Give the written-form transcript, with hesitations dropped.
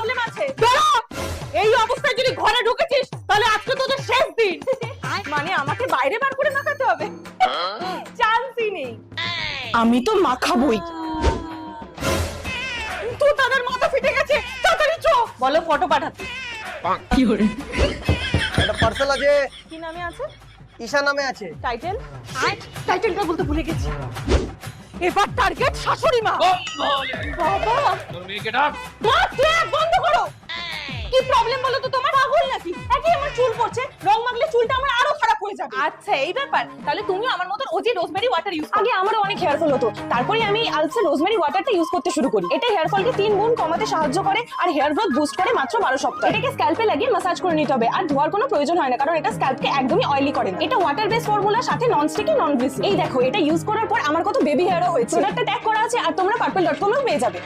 Problem আছে। এই অবস্থায় যদি ঘরে ঢুকেছিস তাহলে আজকে তোদের শেষ দিন। মানে আমাকে বাইরে বার করে মাখাতে হবে? চান্সই নেই। আমি তো মাখাবই। তো তাদের মাথা ফেটে গেছে, তাড়াতাড়ি চো। বলো ফটো পাঠাতে। কি হরে একটা পার্সেল আছে। কি নামে আছে? ঈশা নামে আছে। টাইটেল? টাইটেলটা বলতে ভুলে গেছি। এবার টার্গেট শাশুড়ি মা। বাবা তোর মেয়েকে ডাক। মা ট্যাপ বন্ধ করো। কি প্রবলেম বলো তো তোমার? পাগল নাকি? একই আমার চুল পড়ছে, রং মাখলে চুলটা আমার আরো খারাপ হয়ে যাবে। আচ্ছা এই ব্যাপার, তাহলে তুমিও আমার মতন ওজি রোজমেরি ওয়াটার ইউজ করো। আগে আমারও অনেক হেয়ার ফল হতো, তারপরে আমি আলসে রোজমেরি ওয়াটারটা ইউজ করতে শুরু করি। এটা হেয়ার ফলকে 3 গুণ কমাতে সাহায্য করে আর হেয়ার গ্রোথ বুস্ট করে মাত্র 12 সপ্তাহ। এটাকে স্ক্যাল্পে লাগিয়ে ম্যাসাজ করে নিতে হবে আর ধোয়ার কোনো প্রয়োজন হয় না, কারণ এটা স্ক্যাল্পকে একদমই অয়েলি করে না। এটা ওয়াটার বেস ফর্মুলার সাথে নন স্টিকি নন গ্রিসি। এই দেখো, এটা ইউজ করার পর আমার কত বেবি হেয়ারও হয়েছে। প্রোডাক্টটা ট্যাগ করা আছে আর তোমরা purple.com এও পেয়ে যাবে।